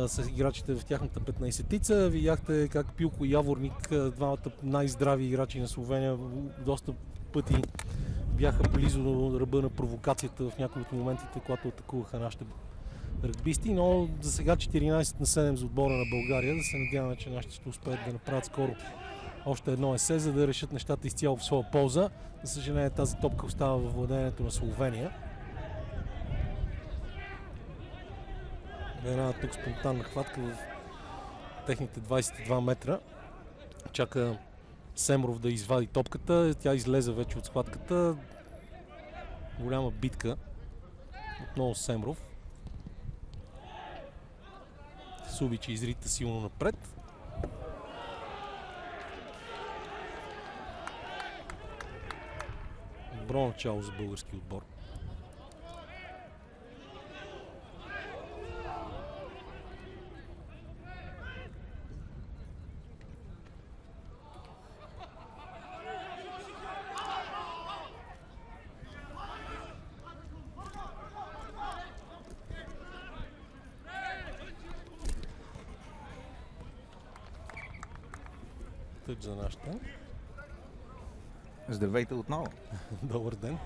с играчите в тяхната 15-тица. Видяхте как Пилко и Яворник, двамата най-здрави играчи на Словения, доста пъти бяха близо до ръба на провокацията в някои от моментите, когато атакуваха нашите ръгбисти, но за сега 14-7 за отбора на България. Да се надяваме, че нашите ще успеят да направят скоро още едно есе, за да решат нещата изцяло в своя полза. За съжаление, тази топка остава във владението на Словения. Една тук спонтанна хватка в техните 22 метра. Чака Семров да извади топката. Тя излезе вече от схватката. Голяма битка. Отново Семров. Субич изрита силно напред. Добро начало за български отбор. Тъч за нашата. Здравейте отново. Добър ден.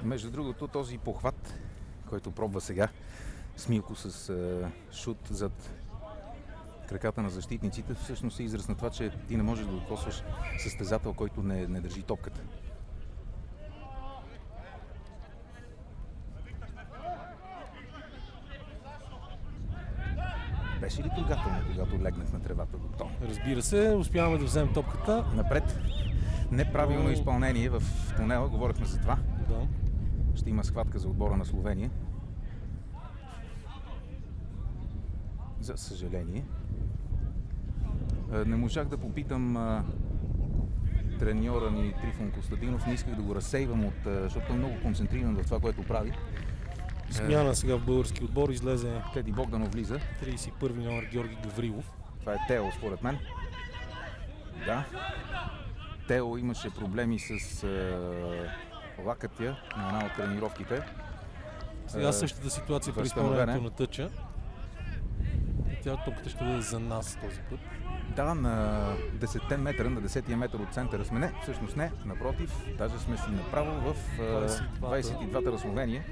Между другото, този похват, който пробва сега Смилко с шут зад краката на защитниците, всъщност е израз на това, че ти не можеш да докосваш състезател, който не държи топката. Беше ли трогателно, когато легнах на тревата до тон? Разбира се, успяваме да вземем топката. Напред. Неправилно изпълнение в тунела, говорихме за това. Да. Ще има схватка за отбора на Словения. За съжаление. Не можах да попитам треньора ни Трифон Костадинов. Не исках да го разсейвам, защото е много концентриран в това, което прави. Смяна сега в български отбор. Излезе Теди Богданов влиза. 31 номер Георги Гаврилов. Това е Тео, според мен. Да. Тео имаше проблеми с лакътя на една от тренировките. Сега същата ситуация при изпълнението на тъча. Тя топката ще бъде за нас този път. Да, на 10 метра, на 10-тия метър от центъра сме. Не, всъщност не, напротив. Даже сме си направо в 22-та на Словения.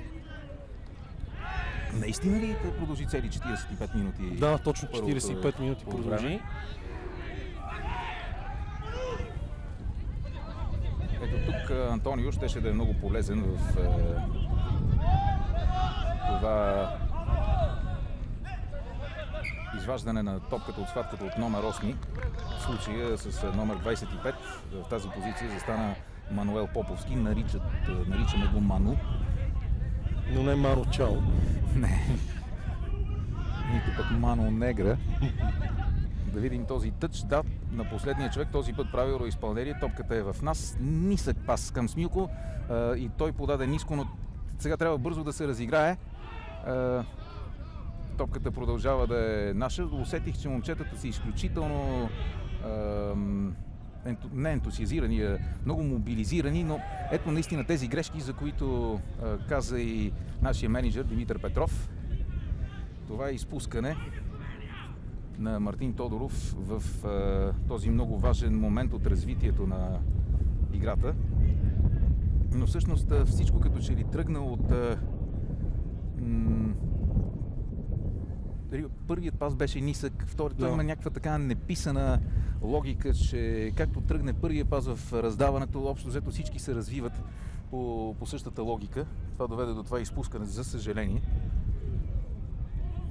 Наистина ли продължи цели 45 минути? Да, точно 45 минути продължи. Ето тук Антонио щеше да е много полезен в това изваждане на топката от схватката от номер 8. В случая с номер 25 в тази позиция застана Мануел Поповски. Наричаме го Ману. Но не Маро Чао. Не. Нито пък Мано Негра. Да видим този тъч. Да, на последния човек този път правилно изпълнение. Топката е в нас. Нисък пас към Смилко и той подаде ниско, но сега трябва бързо да се разиграе. Топката продължава да е наша. Усетих, че момчетата са изключително не ентусиазирани, много мобилизирани, но ето наистина тези грешки, за които каза и нашия менеджер Димитър Петров. Това е изпускане на Мартин Тодоров в този много важен момент от развитието на играта. Но всъщност всичко като че ли тръгна от първият пас беше нисък, вторият има някаква така неписана логика, че както тръгне първият пас в раздаването, общо взето всички се развиват по същата логика. Това доведе до това изпускане, за съжаление.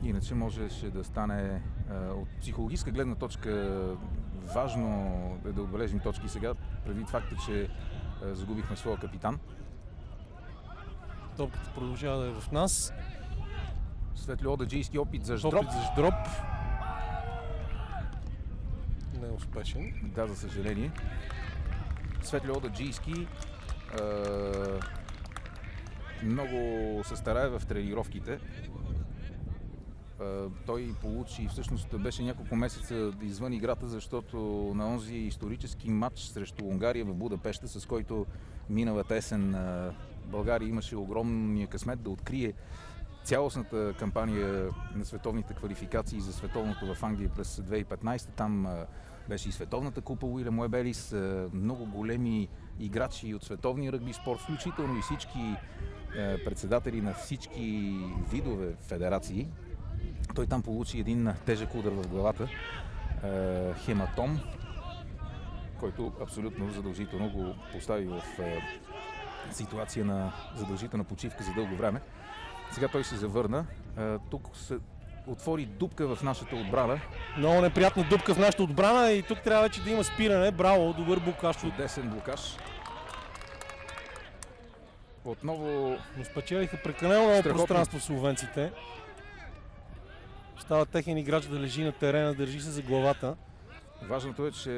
Иначе можеше да стане от психологическа гледна точка важно да отбележим точки сега, предвид факта, че загубихме своя капитан. Топката продължава да е в нас. Светлио Даджийски опит за ждроп. Не е успешен. Да, за съжаление. Светлио Даджийски много се старае в тренировките. Той получи, всъщност беше няколко месеца извън играта, защото на онзи исторически матч срещу Унгария в Будапеща, с който миналата есен България имаше огромния късмет да открие цялостната кампания на световните квалификации за световното в Англия през 2015. Там беше и световната купа Уилям Уебелис, много големи играчи от световния ръгби спорт, включително и всички председатели на всички видове федерации. Той там получи един тежък удар в главата, хематом, който абсолютно задължително го постави в ситуация на задължителна почивка за дълго време. Сега той се завърна. Тук се отвори дупка в нашата отбрана. Много неприятна дупка в нашата отбрана и тук трябва вече да има спиране. Браво, добър блокаж. Чудесен блокаж. Отново... Но спечелиха прекалено много пространство словенците. Става техен играч да лежи на терена, държи се за главата. Важното е, че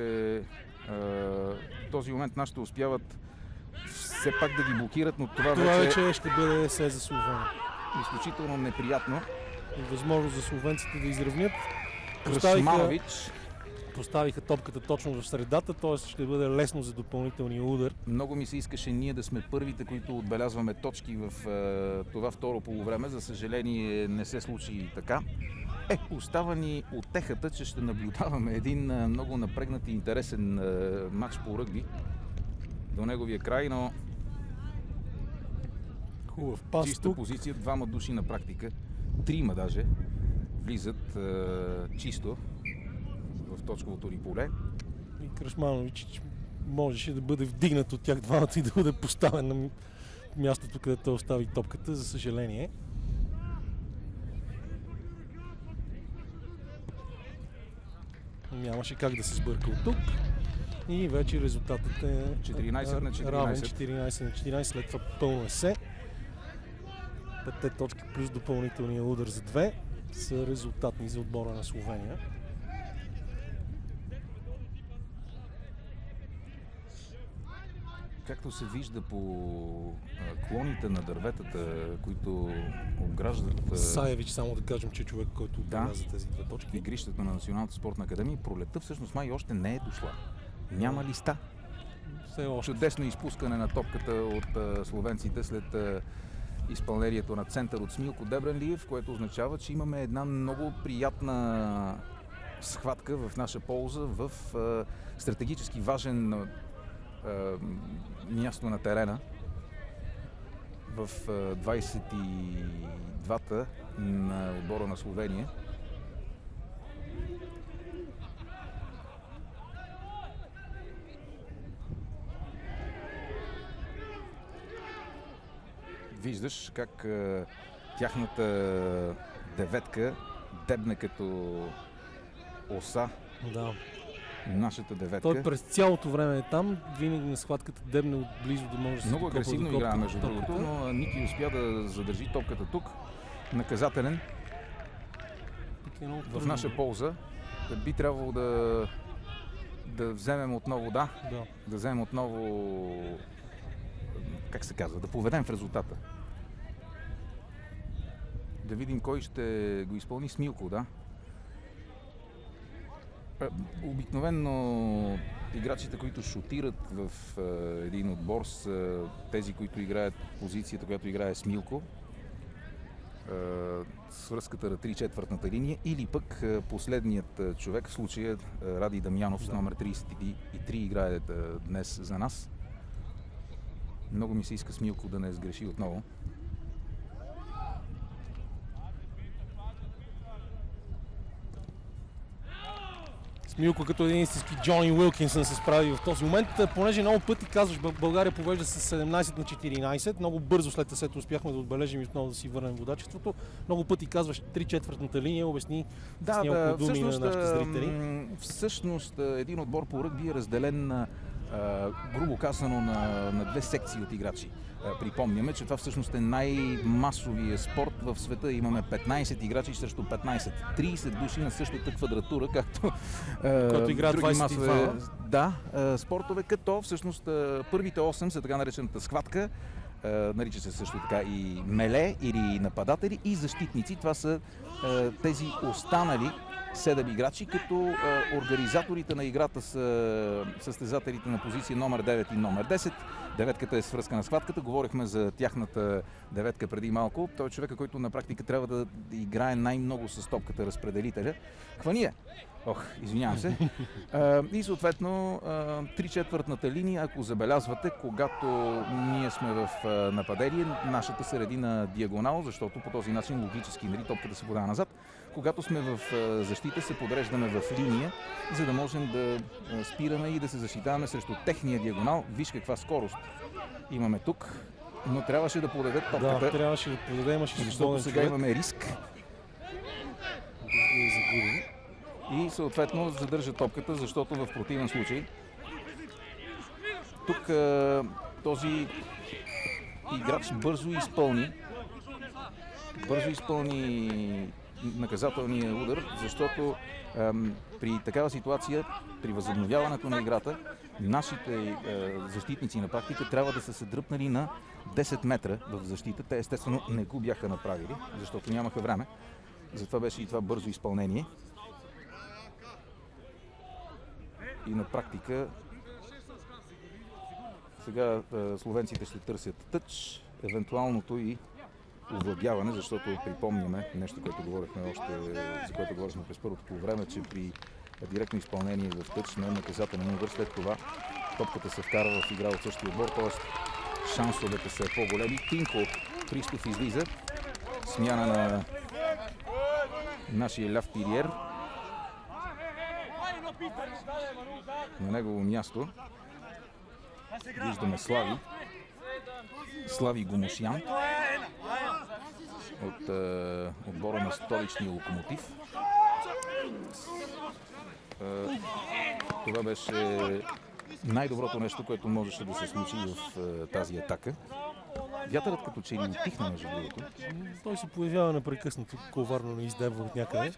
в този момент нашите успяват все пак да ги блокират, но това вече ще бъде се за Словения. Изключително неприятно. И възможност за словенците да изравнят. Поставиха топката точно в средата, т.е. ще бъде лесно за допълнителния удар. Много ми се искаше ние да сме първите, които отбелязваме точки в това второ полувреме. За съжаление не се случи и така. Остава ни утехата, че ще наблюдаваме един много напрегнат и интересен матч по ръгби до неговия край, но хубав пас чиста тук. Позиция, двама души на практика, трима даже влизат чисто в точковото ни поле. И Крашманович можеше да бъде вдигнат от тях двамата и да бъде поставен на мястото, където той остави топката, за съжаление. Нямаше как да се сбърка от тук. И вече резултатът е 14 на 14. Равен 14 на 14, след това пълно се. 5 точки плюс допълнителния удар за 2 са резултатни за отбора на Словения. Както се вижда по клоните на дърветата, които обграждат... Саевич, само да кажем, че е човек, който отбеляза тези 2 точки. Игрищата на Националната спортна академия, пролетта всъщност май още не е дошла. Няма листа. Чудесно изпускане на топката от словенците след изпълнението на център от Смилко Дебренлиев, което означава, че имаме една много приятна схватка в наша полза в стратегически важен място на терена в 22-та на отбора на Словения. Виждаш как тяхната деветка дебне като оса. Да. Нашата деветка. Той през цялото време е там, винаги на схватката дебне отблизо да може да се много агресивно играе между другото, но Ники успя да задържи топката тук. Наказателен в наша полза. Би трябвало да вземем отново, да вземем отново, как се казва, да поведем в резултата. Да видим кой ще го изпълни. Смилко, да. Обикновено играчите, които шутират в един отбор, са тези, които играят позицията, която играе Смилко. Свръзката на 3/4 линия, или пък последният човек, в случая Ради Дамянов с номер 33 играе днес за нас. Много ми се иска Смилко да не сгреши отново. Смилко като един истински Джони Уилкинсън се справи в този момент, понеже много пъти казваш, България повежда с 17 на 14, много бързо след тесето успяхме да отбележим и отново да си върнем водачеството. Много пъти казваш 3/4 линия, обясни с няколко думи на нашите зрители. Всъщност един отбор по ръгби е разделен на грубо казано на две секции от играчи. Припомняме, че това всъщност е най-масовия спорт в света. Имаме 15 играчи срещу 15. 30 души на същата квадратура, както играят 22. Да, спортове, като всъщност първите 8 са така наречената схватка. Нарича се също така и меле или нападатели и защитници. Това са тези останали 7 играчи, като организаторите на играта са състезателите на позиция номер 9 и номер 10. Деветката е свръзкана с хватката. Говорихме за тяхната деветка преди малко. Той е човека, който на практика трябва да играе най-много с топката, разпределителя. Хвания! Извинявам се. И съответно 3/4 линия, ако забелязвате, когато ние сме в нападение, нашата се реди на диагонал, защото по този начин логически, нали, топката се подава назад. Когато сме в защита, се подреждаме в линия, за да можем да спираме и да се защитаваме срещу техния диагонал. Виж каква скорост имаме тук, но трябваше да подаде топката. Да, трябваше да подаде, имаше защото сега имаме риск. И съответно задържа топката, защото в противен случай тук този играч бързо изпълни наказателния удар, защото при такава ситуация, при възобновяването на играта, нашите защитници на практика трябва да са се дръпнали на 10 метра в защита. Те естествено не го бяха направили, защото нямаха време. Затова беше и това бързо изпълнение. И на практика сега словенците ще търсят тъч, евентуалното и овладяване, защото припомняме нещо, което говорихме за което говорихме през първото по време, че при директно изпълнение в тъч на наказателен удар, след това топката се вкара в игра от същия отбор, т.е. шансовете са по-големи. Тинко Христов излиза, смяна на нашия ляв пириер. На негово място виждаме Слави Гомошян от отбора на столичния Локомотив. Това беше най-доброто нещо, което можеше да се случи в тази атака. Вятърът като че ли утихна, между другото. Той се появява непрекъснато, коварно на издебва от някъде.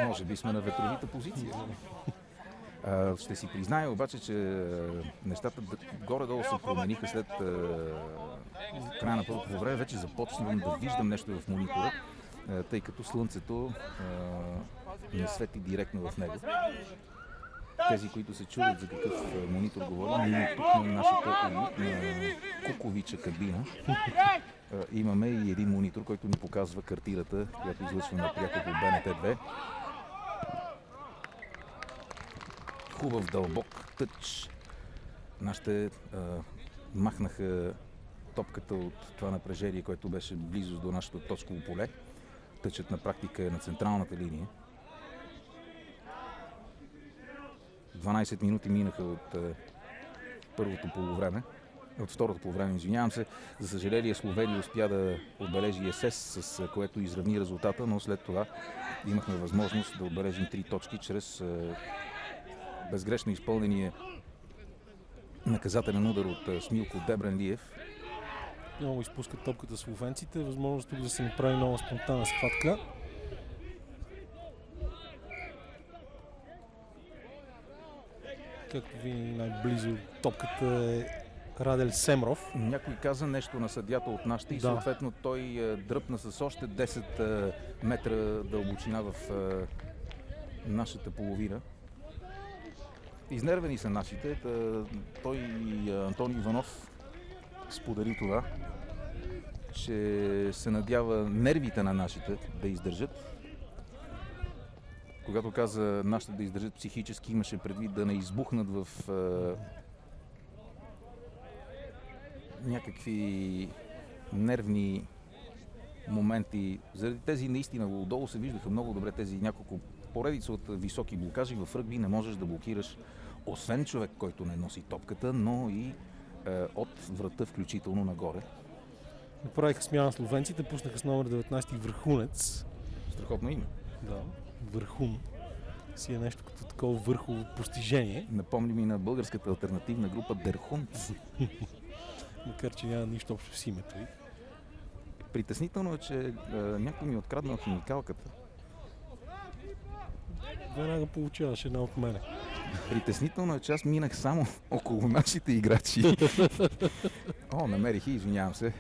Може би сме на ветровита позиция. Ще си призная обаче, че нещата горе-долу се промениха след края на първото време. Вече започвам да виждам нещо в монитора, тъй като слънцето не свети директно в него. Тези, които се чудят за какъв монитор говорим, ние тук на нашата елитна Куковича кабина имаме и един монитор, който ни показва картината, която излъчваме пряко по БНТ2. Хубав дълбок тъч. Нашите махнаха топката от това напрежение, което беше близо до нашето точково поле. Тъчът на практика е на централната линия. 12 минути минаха от първото полувреме. От второто полувреме, извинявам се. За съжаление, Словения успя да отбележи СС, с което изравни резултата, но след това имахме възможност да отбележим 3 точки чрез безгрешно изпълнение наказателен удар от Смилко Дебренлиев. Много изпускат топката словенците. Възможност тук да се направи нова спонтанна схватка. Както винаги най-близо топката е Радель Семров. Някой каза нещо на съдията от нашите и съответно той дръпна с още 10 метра дълбочина в нашата половина. Изнервени са нашите. Той и Антони Иванов сподели това, че се надява нервите на нашите да издържат. Когато каза нашите да издържат психически, имаше предвид да не избухнат в някакви нервни моменти. Заради тези наистина отдолу се виждаха много добре тези няколко поредица от високи блокажи. В ръгби не можеш да блокираш освен човек, който не носи топката, но и от врата включително нагоре. Направиха смяна словенците, пуснаха с номер 19 Върхунец. Страхотно име. Да, Върхун си е нещо като такова върхово постижение. Напомни ми на българската алтернативна група Дерхунц. Макар че няма нищо общо с името й. Притеснително е, че някой ми е откраднал химикалката. Веднага получаваш една от мене. Притеснително е, че аз минах само около нашите играчи. Намерих и извинявам се.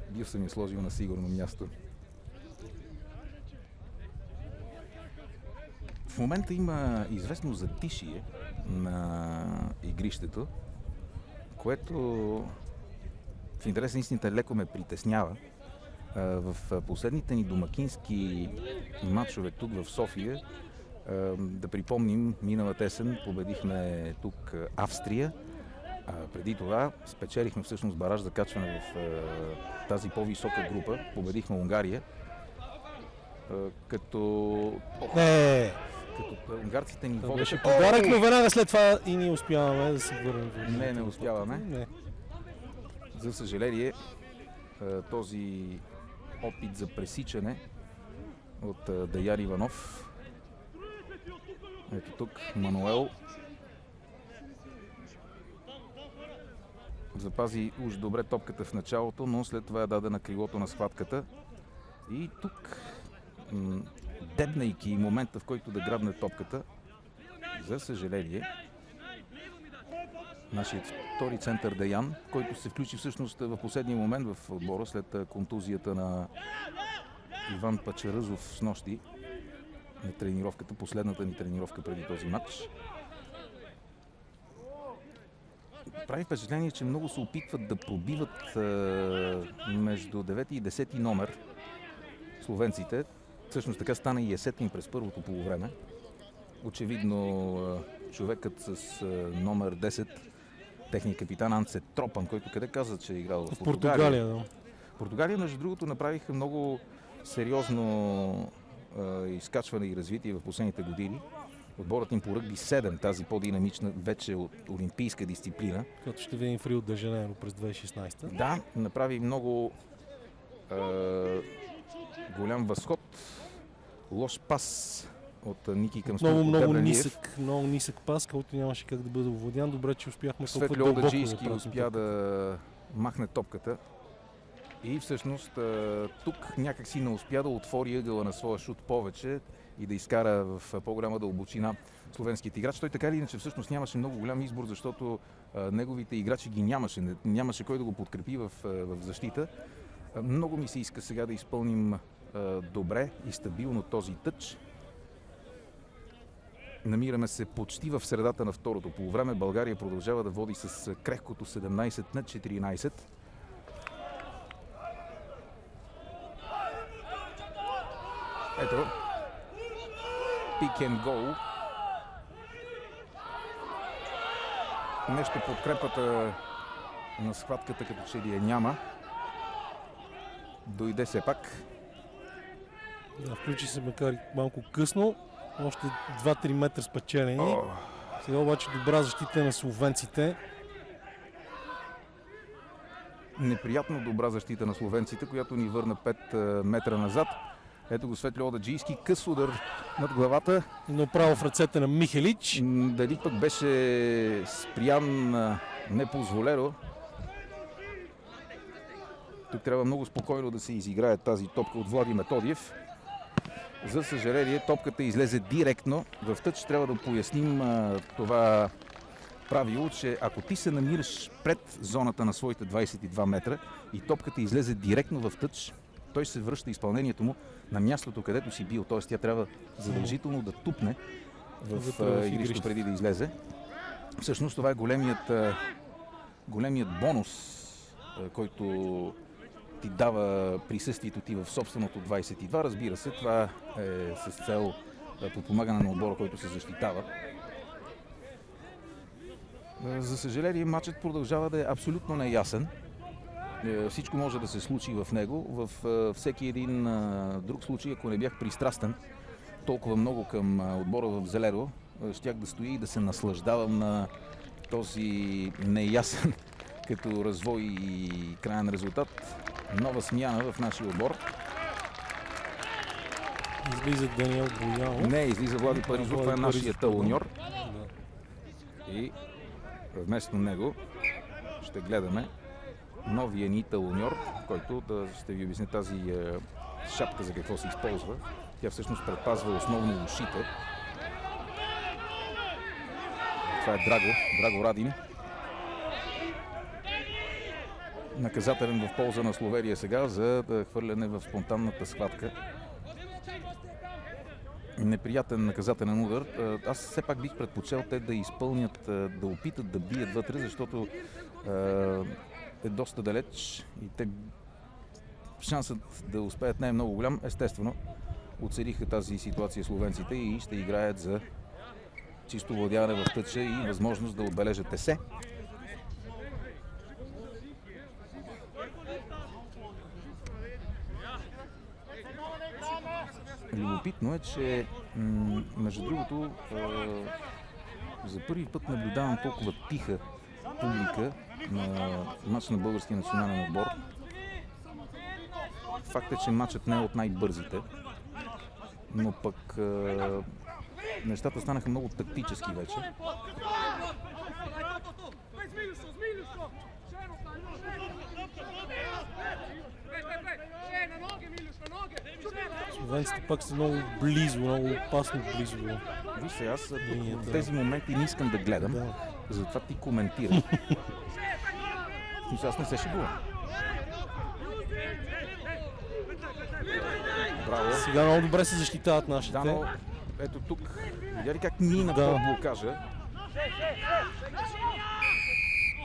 Бил съм я сложил на сигурно място. В момента има известно затишие на игрището. което в интерес на истината леко ме притеснява. В последните ни домакински матчове тук в София, да припомним, миналата есен победихме тук Австрия, преди това спечелихме всъщност бараж за качване в тази по-висока група, победихме Унгария, като унгарците ни водеше. Беше подарък, но веднага след това и ние успяваме да се върнем. Не успяваме. Не. За съжаление, този опит за пресичане от Даян Иванов. Ето тук Мануел запази уж добре топката в началото, но след това я даде на крилото на схватката. И тук, дебнейки момента, в който да грабне топката, за съжаление, нашият втори център Даян, който се включи всъщност в последния момент в отбора след контузията на Иван Пачаръзов с нощи на тренировката, последната ни тренировка преди този матч. Прави впечатление, че много се опитват да пробиват между 9 и 10 номер словенците. Всъщност така стана и есетин през първото полувреме. Очевидно човекът с номер 10, техният капитан Анце Тропан, който къде каза, че е играл в Португалия. Да. Португалия, между другото, направиха много сериозно изкачване и развитие в последните години. Отборът им по ръгби 7, тази по-динамична вече от олимпийска дисциплина. Като ще видим в Рио де Жанейро през 2016. Да, направи много голям възход. Лош пас от Ники към много нисък пас, който нямаше как да бъде овладян. Добре, че успяхме толкова Светли дълбоко Олдаджийски успя да махне топката. И всъщност тук някак си не успя да отвори ъгъла на своя шут повече и да изкара в по-голяма дълбочина словенският играч. Той така или иначе всъщност нямаше много голям избор, защото неговите играчи ги нямаше. Нямаше кой да го подкрепи в защита. Много ми се иска сега да изпълним добре и стабилно този тъч. Намираме се почти в средата на второто полувреме. България продължава да води с крехкото 17-14. Ето, pick and go. Нещо подкрепата на схватката като че ли я няма. Дойде се пак. Да, включи се макар и малко късно. Още 2-3 метра спечелени. Сега обаче добра защита на словенците. Неприятно добра защита на словенците, която ни върна 5 метра назад. Ето го Светли Олдаджийски, къс удар над главата. Но право в ръцете на Михелич. Дали пък беше спрян непозволено. Тук трябва много спокойно да се изиграе тази топка от Влади Методиев. За съжаление, топката излезе директно. В тъч трябва да поясним това правило, че ако ти се намираш пред зоната на своите 22 метра и топката излезе директно в тъч, той се връща изпълнението му на мястото, където си бил. Т.е. тя трябва задължително да тупне в игрището преди да излезе. Всъщност това е големият бонус, който ти дава присъствието ти в собственото 22. Разбира се, това е с цел подпомагане на отбора, който се защитава. За съжаление, матчът продължава да е абсолютно неясен. Всичко може да се случи в него. В всеки един друг случай, ако не бях пристрастен толкова много към отбора в Зелеро, щях да стоя и да се наслаждавам на този неясен като развой и краен резултат. Нова смяна в нашия отбор. Излиза Даниел Боянов. Не, излиза Влади Паризов, това е нашия талоньор. Да. И вместо него ще гледаме новия ни талоньор, който ще ви обясня тази шапка за какво се използва. Тя всъщност предпазва основно ушите. Това е Драго Радин. Наказателен в полза на Словения сега за хвърляне в спонтанната схватка. Неприятен наказателен удар. Аз все пак бих предпочел те да изпълнят, да опитат да бият вътре, защото е доста далеч и шансът да успеят не е много голям. Естествено, оцелиха тази ситуация словенците и ще играят за чисто владяване в тъча и възможност да отбележат есе. Любопитно е, че между другото за първи път наблюдавам толкова тиха публика на матч на българския национален отбор. Факт е, че матчът не е от най-бързите, но пък нещата станаха много тактически вече. Словенците пак са много близо, много опасно близо. Виж се, аз в тези моменти не искам да гледам, затова ти коментирам. Аз не се шегувам. Браво. Сега много добре се защитават нашите. Да, но ето тук, видя ли как мина под блокажа?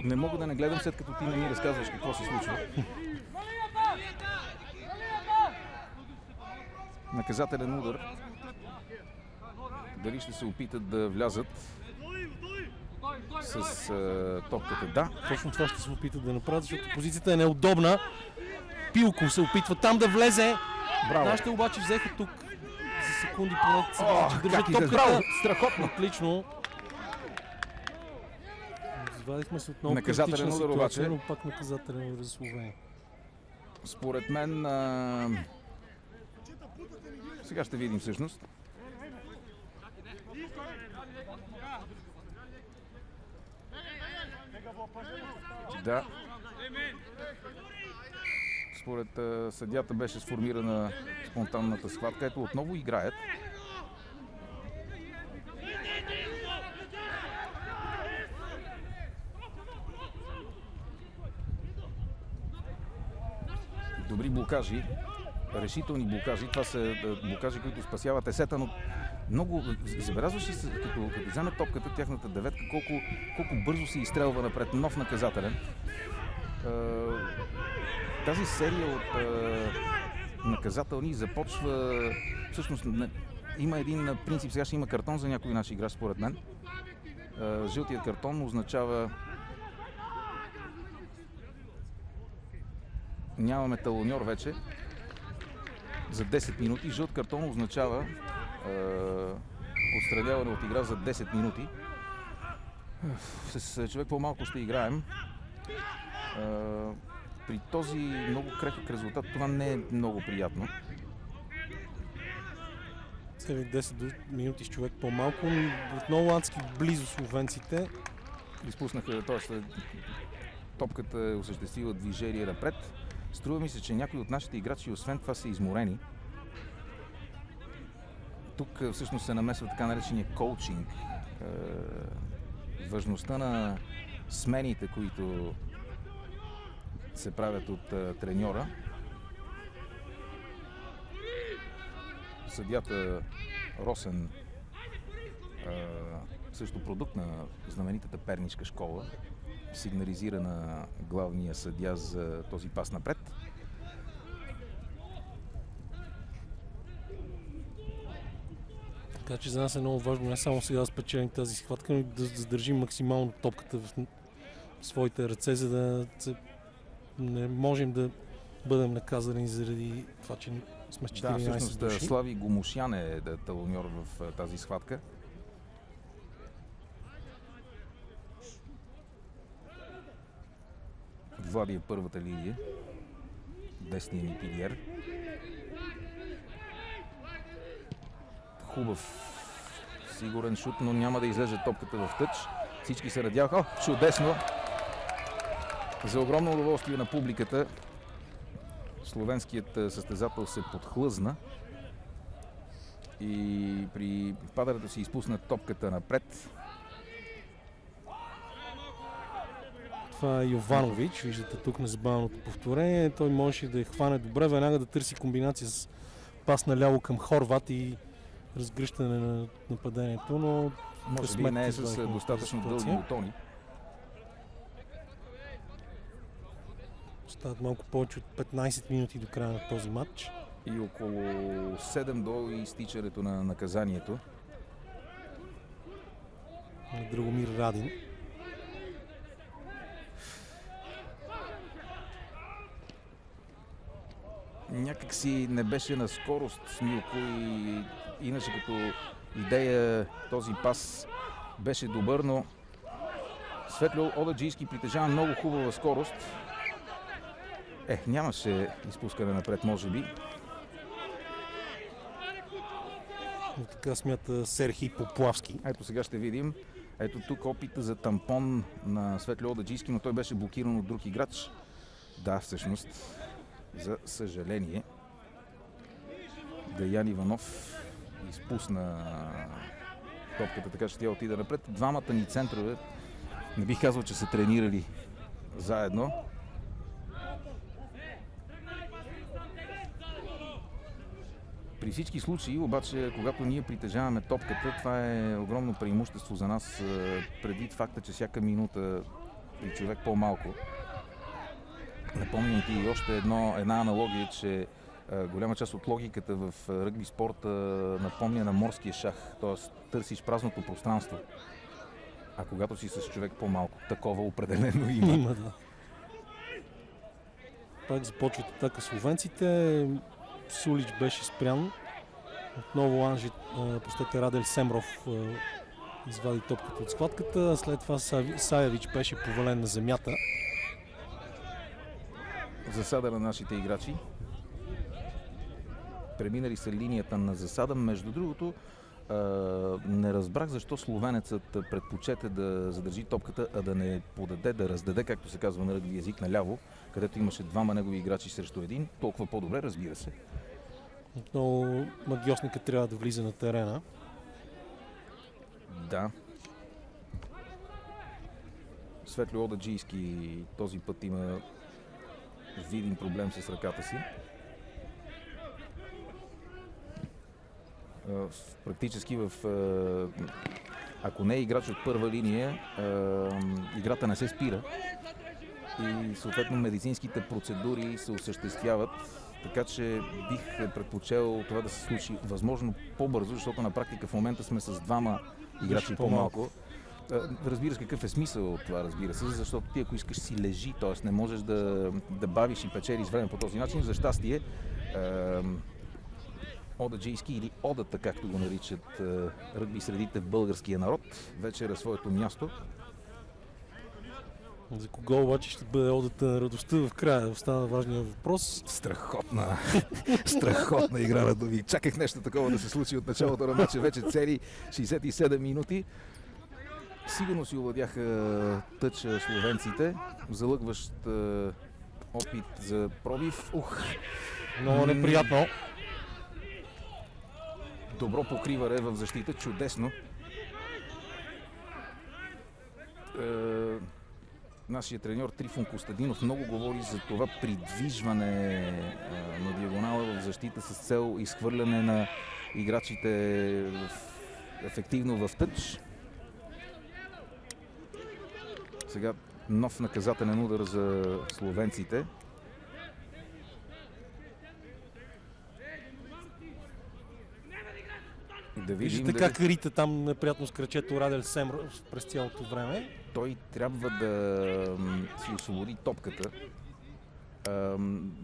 Не мога да не гледам, след като ти не ми разказваш какво се случва. Наказателен удар. Дали ще се опитат да влязат с топката? Да. Точно това ще се опитат да направят, защото позицията е неудобна. Пилков се опитва там да влезе. Браво. Нашите обаче взеха тук за секунди поне да държат топката. Браво! Страхотно. Отлично. Извадихме се от много наказателен удар обаче. но пак наказателен удар за Словения. Според мен сега ще видим всъщност. Да. Според съдията беше сформирана спонтанната схватка. Ето отново играят. Добри блокажи. Решителни блокажи. Това са блокажи, които спасяват есета, но много... Забелязваш ли се, като вземе топката, тяхната деветка, колко бързо се изстрелва напред. Нов наказателен. Тази серия от наказателни започва... Всъщност има един принцип. Сега ще има картон за някой наш играч, според мен. Жълтият картон означава... Нямаме талоньор вече. За 10 минути. Жълт картон означава отстраняване от игра за 10 минути. С човек по-малко ще играем. При този много крехък резултат това не е много приятно. 10 минути с човек по-малко. Отново адски близо словенците. Изпуснаха, т.е. топката е осъществила движение напред. Струва ми се, че някои от нашите играчи освен това са изморени. Тук всъщност се намесва така наречения коучинг. Важността на смените, които се правят от треньора. Съдията Росен, също продукт на знаменитата пернишка школа, сигнализира на главния съдия за този пас напред. Така че за нас е много важно не само сега да спечелим тази схватка, но и да задържим максимално топката в своите ръце, за да не можем да бъдем наказани заради това, че сме с 14 Да, всъщност души. Слави Гомушян е талоньор в тази схватка. Влади е първата линия. Десния ни пилиер. Хубав, сигурен шут, но няма да излезе топката в тъч. Всички се надяваха. Чудесно! За огромно удоволствие на публиката словенският състезател се подхлъзна и при падането си изпусна топката напред. Това е Йованович, виждате тук на забавеното повторение. Той можеше да я хване добре, веднага да търси комбинация с пас наляво към Хорват и разгръщане на нападението, но може би не е с достатъчно дълги бутони. Остават малко повече от 15 минути до края на този матч. И около 7 до изтичането на наказанието. Драгомир Радин. Някак си не беше на скорост Смилко и иначе като идея този пас беше добър, но Светло Одаджийски притежава много хубава скорост. Нямаше изпускане напред, може би. Но така смята Серхий Поплавски. Ето сега ще видим. Ето тук опита за тампон на Светло Одаджийски, но той беше блокиран от друг играч. Да, всъщност, за съжаление, Гаян Иванов изпусна топката, така че тя отида напред. Двамата ни центрове, не бих казал, че са тренирали заедно. При всички случаи, обаче, когато ние притежаваме топката, това е огромно преимущество за нас, предвид факта, че всяка минута при човек по-малко. Напомням ти и още една аналогия, че голяма част от логиката в ръгби спорта напомня на морския шах, т.е. търсиш празното пространство. А когато си с човек по-малко, такова определено има. Да. Пак започват атака словенците. Сулич беше спрян. Отново Анжи, Радель Семров извади топката от схватката. След това Саевич беше повален на земята. Засада на нашите играчи. Преминали са линията на засада. Между другото, не разбрах защо словенецът предпочете да задържи топката, а да не подаде, да раздаде, както се казва на ръгби език, наляво, където имаше двама негови играчи срещу един. Толкова по-добре, разбира се. Отново магиосника трябва да влиза на терена. Да. Светло Одаджийски този път има видим проблем с ръката си. Практически ако не е играч от първа линия, играта не се спира и съответно медицинските процедури се осъществяват, така че бих предпочел това да се случи възможно по-бързо, защото на практика в момента сме с двама играчи по-малко. Разбира се, какъв е смисъл от това, разбира се, защото ти ако искаш си лежи, т.е. не можеш да бавиш и печелиш време по този начин. За щастие Одаджийски или Одата, както го наричат ръгби средите в българския народ, вече е на своето място. За кого обаче ще бъде Одата на радостта в края? Остана важният въпрос. Страхотна игра на думи. Чаках нещо такова да се случи от началото на матча. Вече цели 67 минути. Сигурно си овладяха тъча словенците. Залъгващ опит за пробив. Много неприятно. Добро покриване в защита. Чудесно. Нашият треньор Трифон Костадинов много говори за това придвижване на диагонала в защита с цел изхвърляне на играчите ефективно в тъч. Сега нов наказателен удар за словенците. Да виждате как рита там неприятно с кръчето Радель Семров през цялото време. Той трябва да си освободи топката.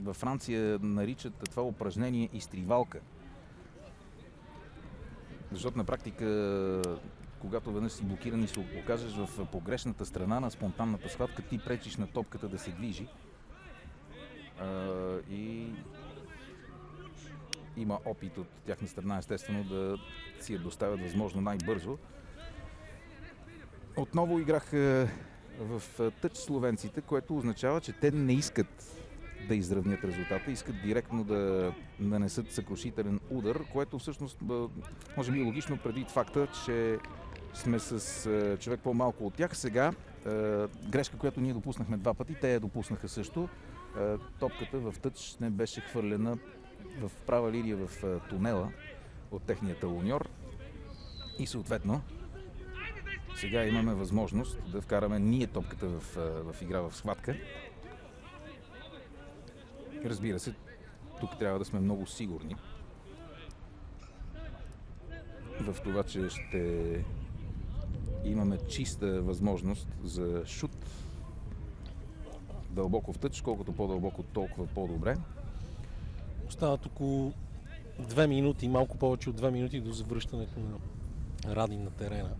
Във Франция наричат това упражнение изтривалка. Защото на практика, когато веднъж си блокиран и се окажеш в погрешната страна на спонтанната схватка, ти пречиш на топката да се движи. И има опит от тяхна страна, естествено, да си я доставят възможно най-бързо. Отново играх в тъч словенците, което означава, че те не искат да изравнят резултата, искат директно да нанесат съкрушителен удар, което всъщност може би е логично предвид факта, че сме с човек по-малко от тях. Сега грешка, която ние допуснахме два пъти, те я допуснаха също. Топката в тъч не беше хвърлена в права линия в тунела от техния талоньор и съответно сега имаме възможност да вкараме ние топката в игра в схватка. Разбира се, тук трябва да сме много сигурни в това, че ще имаме чиста възможност за шут дълбоко в тъч, колкото по-дълбоко, толкова по-добре. Остават около 2 минути, малко повече от 2 минути до завръщането на Радин на терена.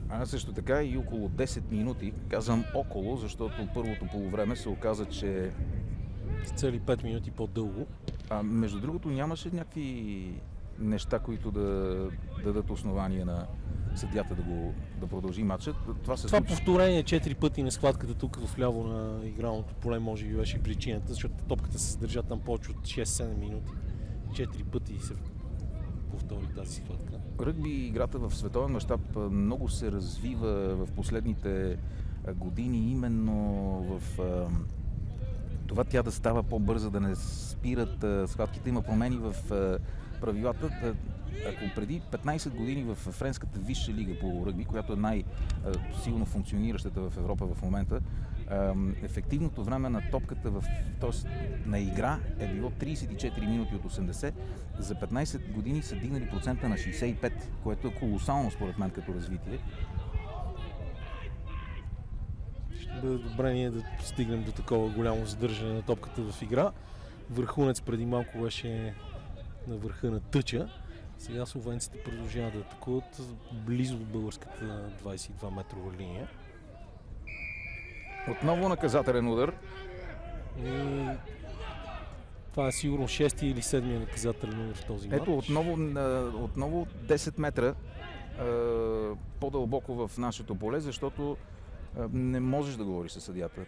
А също така и около 10 минути, казвам около, защото първото полувреме се оказа, че С цели 5 минути по-дълго. между другото нямаше някакви неща, които да дадат основания на съдията да продължи матчът. Това Това повторение 4 пъти на схватката тук в ляво на игралното поле може би беше причината, защото топката се съдържа там повече от 6-7 минути. 4 пъти се повтори тази схватка. Ръгби играта в световен мащаб много се развива в последните години, именно в това тя да става по-бърза, да не спират схватките. Има промени в правилата. Ако преди 15 години в френската висша лига по ръгби, която е най-силно функциониращата в Европа в момента, ефективното време на топката, т.е. на игра е било 34 минути от 80. За 15 години са дигнали процента на 65, което е колосално според мен като развитие. Ще бъде добре ние да стигнем до такова голямо задържане на топката в игра. Върхунец преди малко беше на върха на тъча. Сега словенците продължават да атакуват близо до българската 22 метрова линия. Отново наказателен удар. И това е сигурно 6-ти или 7-ми наказателен удар в този матч. Ето отново 10 метра по-дълбоко в нашето поле, защото не можеш да говориш със съдията.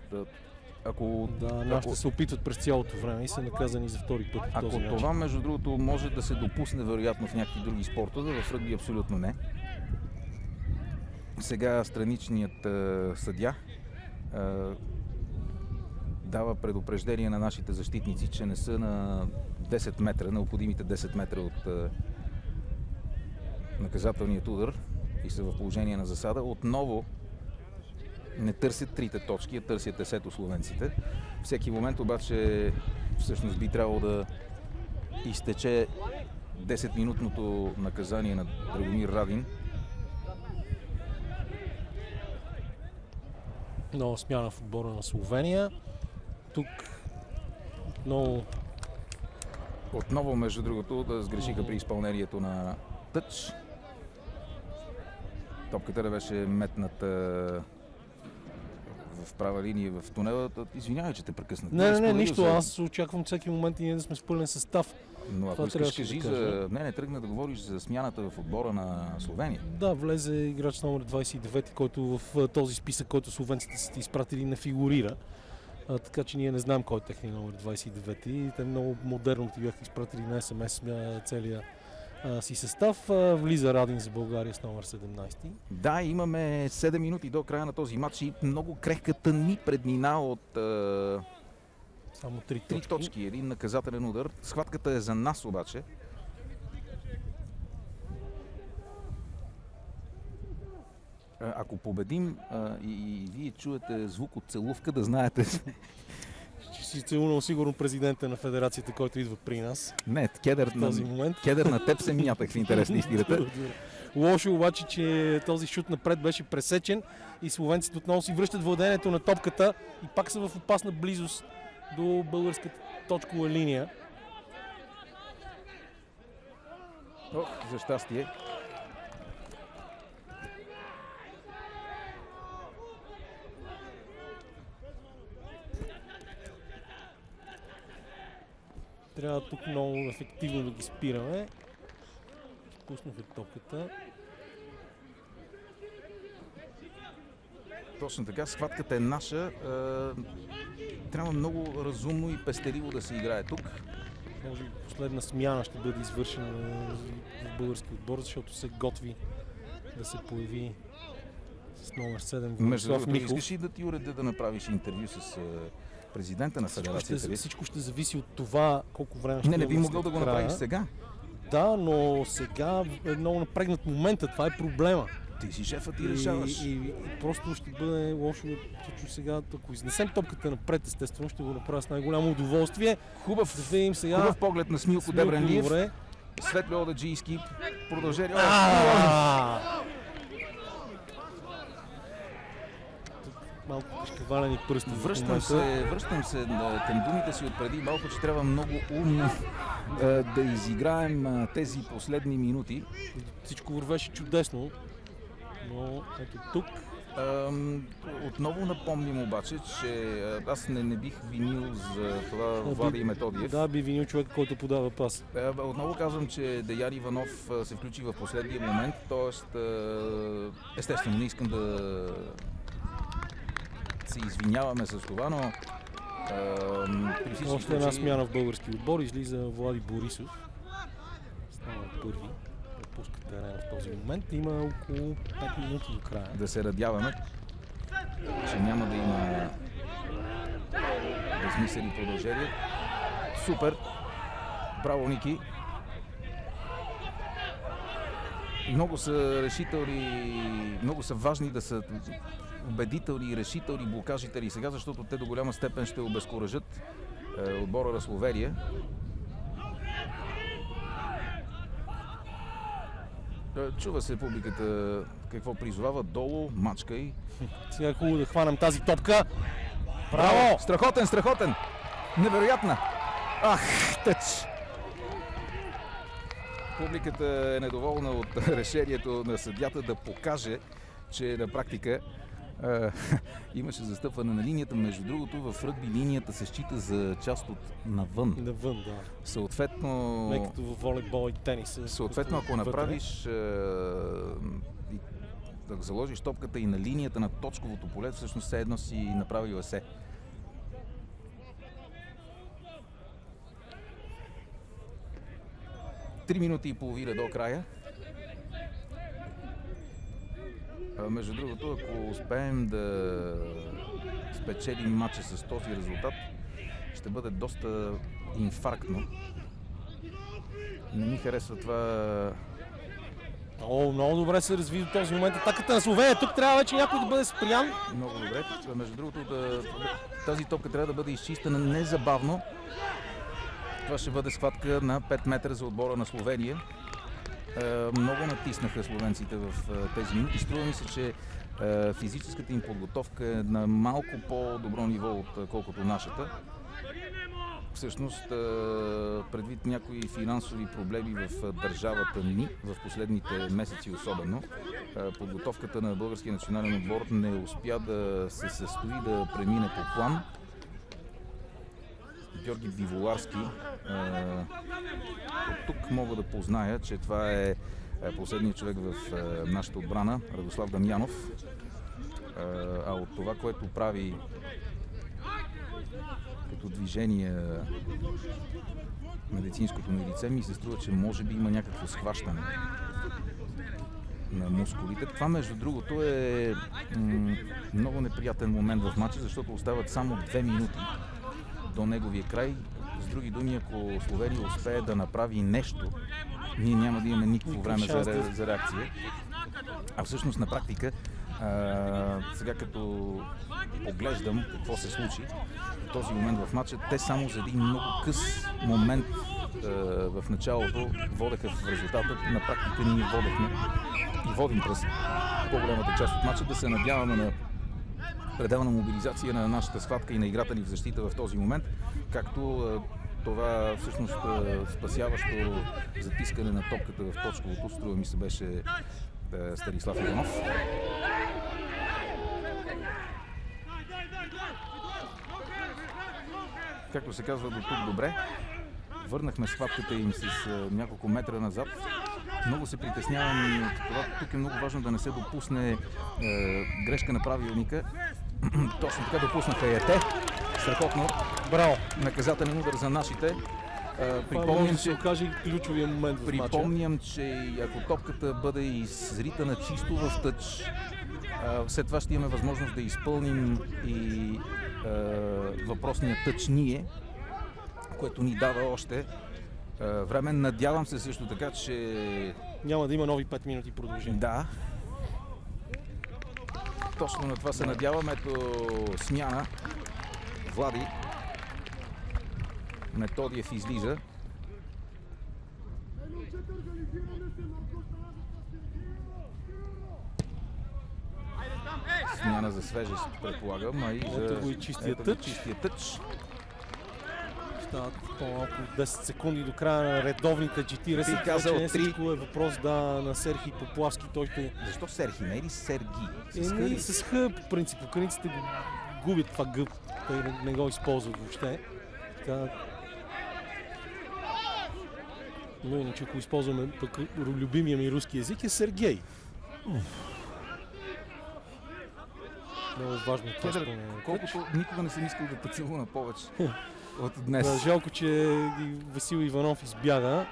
Нашите се опитват през цялото време и са наказани за втори път по този начин. Това, между другото, може да се допусне вероятно в някакви други спортове, в ръгби абсолютно не. Сега страничният съдия дава предупреждение на нашите защитници, че не са на 10 метра, необходимите 10 метра от наказателният удар и са в положение на засада. Отново не търсят трите точки, а търсят есето словенците. Всеки момент обаче всъщност би трябвало да изтече 10-минутното наказание на Драгомир Радин. Нова смяна в отбора на Словения. Тук отново, между другото, да сгрешиха при изпълнението на тъч. Топката да беше метната в права линия в тунела. Извинявай, че те прекъснах. Не, нищо. Аз очаквам всеки момент и ние да сме с пълен състав. Но ако искаш, кажи за... Не, тръгна да говориш за смяната в отбора на Словения. Да, влезе играч номер 29, който в този списък, който словенците са изпратили, не фигурира. Така че ние не знаем кой е техния номер 29 и те много модерно ти бяха изпратили на СМС целия си състав. Влиза Радин за България с номер 17. Да, имаме 7 минути до края на този матч и много крехката ни преднина от само 3 точки. Един наказателен удар. Схватката е за нас обаче. Ако победим и вие чуете звук от целувка, да знаете. Ще си целунал сигурно президента на федерацията, който идва при нас. Не, кедър на теб се мятах в интерес на истината. Лошо обаче, че този шут напред беше пресечен и словенците отново си връщат владението на топката и пак са в опасна близост до българската точкова линия. За щастие. Трябва тук много ефективно да ги спираме. Пуснахме топката. Точно така, схватката е наша. Трябва много разумно и пестеливо да се играе тук. Може би последна смяна ще бъде извършена в български отбор, защото се готви да се появи с номер 7 Владислав Михов. Искаш ли да ти уредя да направиш интервю с президента на федерацията? Всичко ще зависи от това колко време ще не би могъл да го направиш сега. Да, но сега е много напрегнат момента. Това е проблема. Ти си шефът, ти решаваш. И просто ще бъде лошо точно сега, ако изнесем топката напред, естествено, ще го направя с най-голямо удоволствие. Хубав, Да видим сега. хубав поглед на Смилко Дебранлиев. добре. Светло Одаджийски продължение. Малко кашкавалени пръсти. Връщам се към думите си отпреди малко, че трябва много умно да изиграем тези последни минути. Всичко вървеше чудесно, но ето тук. Отново напомним обаче, че аз не бих винил за това Влади Методиев. Да, би винил човек, който подава пас. Отново казвам, че Деян Иванов се включи в последния момент, т.е. естествено не искам да се извиняваме с това, но при всички Още една смяна в български отбор, излиза Влади Борисов. Става първи, пуска терена в този момент. Има около 5 минути до края. Да се надяваме, че няма да има безмислени продължения. Супер! Браво, Ники! Много са решителни, много са важни да са убедителни и решителни блокажите и сега, защото те до голяма степен ще обезкуражат отбора на Словения. Чува се публиката какво призовава. Долу, мачкай. Сега е хубаво да хванем тази топка. Браво! Страхотен, страхотен! Невероятна! Ах, тъч! Публиката е недоволна от решението на съдията да покаже, че на практика имаше застъпване на линията. Между другото, в ръгби линията се счита за част от навън. Навън, да. Съответно, Не като в волейбол и тенис. съответно ако направиш да заложиш топката и на линията на точковото поле, всъщност все едно си направил есе. Три минути и половина до края. Между другото, ако успеем да спечелим матча с този резултат, ще бъде доста инфарктно. Не ми харесва това. Много добре се разви до този момент атаката на Словения. Тук трябва вече някой да бъде спрян. Много добре. Между другото, тази топка трябва да бъде изчистена незабавно. Това ще бъде схватка на 5 метра за отбора на Словения. Много натиснаха словенците в тези минути. Струва ми се, че физическата им подготовка е на малко по-добро ниво, отколкото нашата. Всъщност, предвид някои финансови проблеми в държавата ни, в последните месеци особено, подготовката на българския национален отбор не успя да се състои, да премине по план. Георги Биволарски. От тук мога да позная, че това е последният човек в нашата отбрана, Радослав Дамянов. А от това, което прави като движение медицинското ми лице, ми се струва, че може би има някакво схващане на мускулите. Това, между другото, е много неприятен момент в матча, защото остават само 2 минути до неговия край. С други думи, ако Словения успее да направи нещо, ние няма да имаме никакво време за реакция. А всъщност на практика, сега като поглеждам какво се случи в този момент в матча, те само за един много къс момент в началото водеха в резултата. На практика ние водехме и водим през по-голямата част от матча. Да се надяваме на пределна мобилизация на нашата схватка и на играта ни в защита в този момент, както това всъщност спасяващо затискане на топката в точковото, струва ми се, беше Станислав Иванов. Както се казва, до тук добре. Върнахме схватката им с няколко метра назад. Много се притеснявам от това. Тук е много важно да не се допусне грешка на правилника. Точно така допуснаха и те. Страхотно. Браво! Наказателен удар за нашите. Припомням, че окаже ключовия момент в матча. Припомням, че ако топката бъде изритана чисто в тъч, след това ще имаме възможност да изпълним и въпросния тъч ние, което ни дава още време. Надявам се също така, че няма да има нови 5 минути продължение. да, Точно на това се надявам. Ето смяна. Влади. Методиев излиза. Смяна за свежест, предполагам, а и Ето го и чистия тъч. Стават по-малко 10 секунди до края на редовните 40. казал не всичко е въпрос на Серхий Поплавски. Той ще... Защо Серхий, не е ли Сергий? С Х, по принцип, украинците го губят това Г. Те не го използват въобще. Така... Но иначе, ако използваме пък любимия ми руски език, е Сергей. Много важно това спомене. Колкото никога не съм искал да поцелуна повече от днес. Жалко, че Васил Иванов избяга.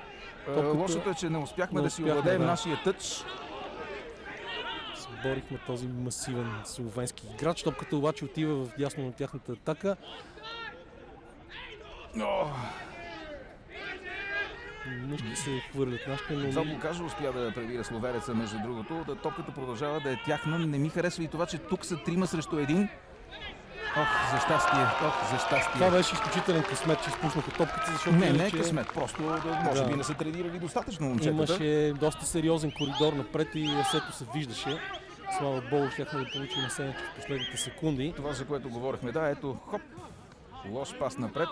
Лошото е, че не успяхме да си овладеем нашия тъч. Борихме този масивен словенски играч. Топката обаче отива в дясно на тяхната атака. Мъжки се хвърлят нашите, но... Това го кажа, успя да превира словенеца, между другото. Да, топката продължава да е тяхна. Не ми харесва и това, че тук са 3 срещу 1. За щастие. Това беше изключителен късмет, че изпуснаха топката, защото... Не е късмет, просто може би не са тренирали достатъчно момчетата. Имаше доста сериозен коридор напред и есето се виждаше. Слава Богу, щяхме да получим есенето в последните секунди. Това, за което говорихме, да, ето, хоп, лош пас напред.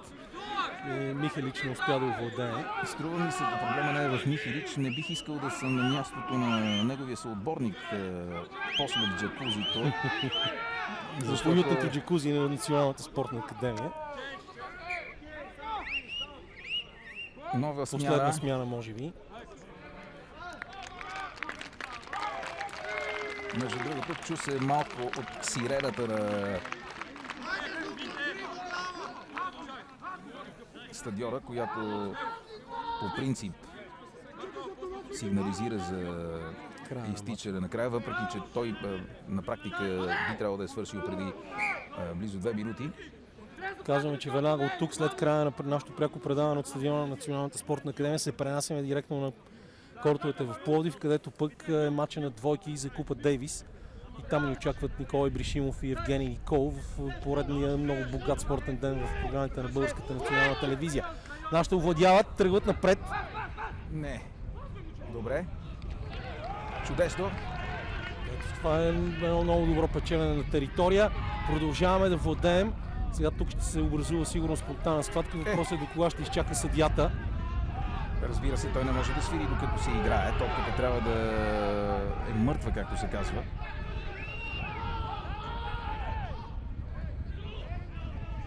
Михалич не успя да овладее. Струва ми се, проблема не е в Михалич. Не бих искал да съм на мястото на неговия съотборник после в джакузито. За уютното джакузи на Националната спортна академия. Нова смяна. Последна смяна, може би. Между другото, чу се малко от сирената на стадиона, която по принцип сигнализира за изтичане на края, въпреки че той на практика би трябвало да е свършил преди близо 2 минути. Казваме, че веднага от тук, след края на нашото пряко предаване от стадиона на Националната спортна академия, се пренасяме директно на кортовете в Пловдив, където пък е матча на двойки за Купа Дейвис. И там ни очакват Николай Бришимов и Евгений Николов в поредния много богат спортен ден в програмите на Българската национална телевизия. Нашите овладяват, тръгват напред. Не. Добре. Чудесно. Ето, това е едно много добро печелене на територия. Продължаваме да владеем. Сега тук ще се образува сигурно спонтанна схватка. Въпросът е до кога ще изчака съдията. Разбира се, той не може да свири докато се играе. Топката трябва да е мъртва, както се казва.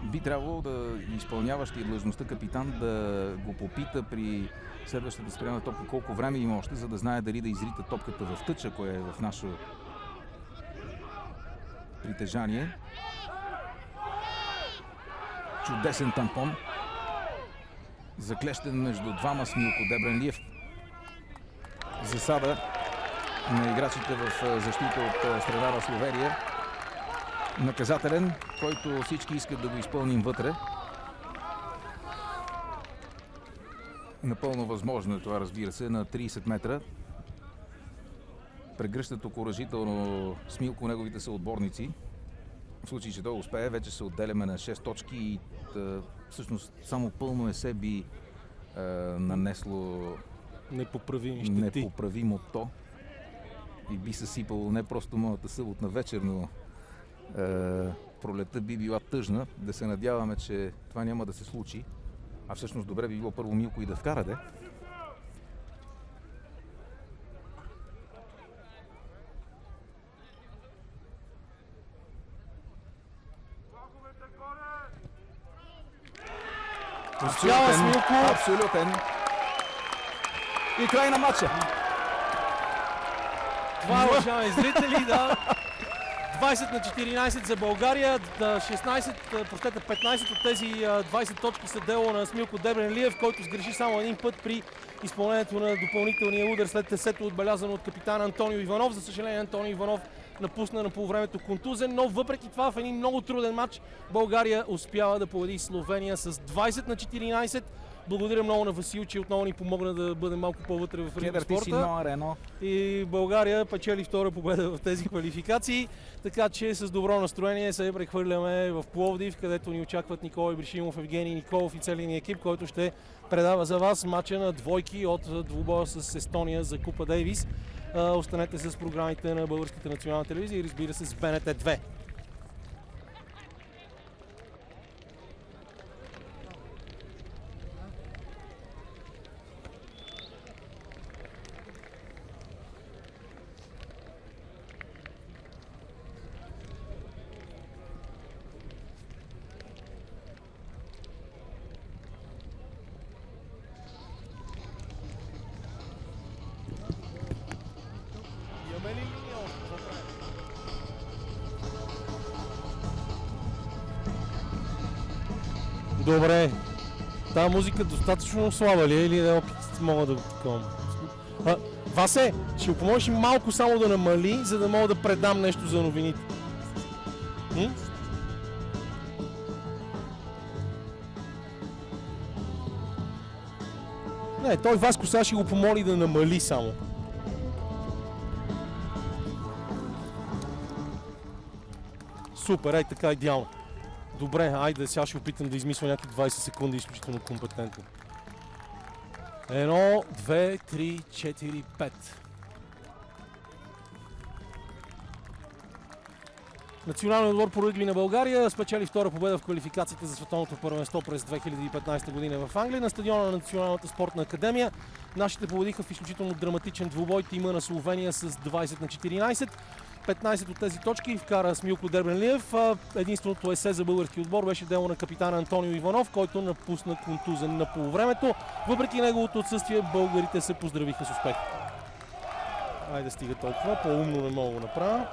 Би трябвало да изпълняващия длъжността капитан да го попита при следващата спряна топка колко време има още, за да знае дали да изрита топката в тъч, ако е в наше притежание. Чудесен тампон. Заклещен между двама с Милко Дебренлиев. Засада на играчите в защита от страна на Словения. Наказателен, който всички искат да го изпълним вътре. Напълно възможно е това, разбира се, на 30 метра. Прегръщат окуражително с Милко неговите съотборници. В случай, че той успее, вече се отделяме на 6 точки и всъщност само пълно есе би нанесло непоправими щети. Непоправимото и би съсипало не просто моята съботна вечер, но пролетта би била тъжна. Да се надяваме, че това няма да се случи. А всъщност добре би било първо Милко и да вкара, де. Абсолютен. И край на матча. Това, уважаеми зрители, да. 20 на 14 за България, 15 от тези 20 точки са дело на Смилко Дебренлиев, който сгреши само един път при изпълнението на допълнителния удар след тесето, отбелязано от капитан Антонио Иванов. За съжаление, Антонио Иванов напусна на полувремето контузен, но въпреки това в един много труден матч България успява да победи Словения с 20 на 14. Благодаря много на Васил, че отново ни помогна да бъдем малко по-вътре в Кедър, ти си спорта. номер едно. И България печели втора победа в тези квалификации, така че с добро настроение се прехвърляме в Пловдив, където ни очакват Никола Ибришимов, Евгений Николов и целият ни екип, който ще предава за вас матча на двойки от двубоя с Естония за Купа Дейвис. Останете с програмите на Българската национална телевизия и разбира се с БНТ 2. Добре. Тази музика достатъчно слаба ли е или да опит мога да такова? Васе, ще помогнеш ли малко само да намали, за да мога да предам нещо за новините? Не, той Васко сега ще го помоли да намали само. Супер, ей така идеално. Добре, айде, сега ще опитам да измисля някакви 20 секунди изключително компетентно. 1, 2, 3, 4, 5. Националният отбор по ръгби на България спечели втора победа в квалификацията за световното първенство през 2015 година в Англия на стадиона на Националната спортна академия. Нашите победиха в изключително драматичен двубой тима на Словения с 20 на 14. 15 от тези точки вкара Смилко Дербенлиев. Единственото есе за български отбор беше дело на капитана Антонио Иванов, който напусна контузен на полувремето. Въпреки неговото отсъствие, българите се поздравиха с успех. Айде стига толкова, по-умно не мога да го направя.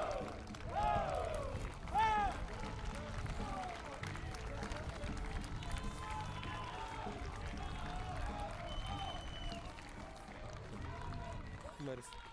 Мерси.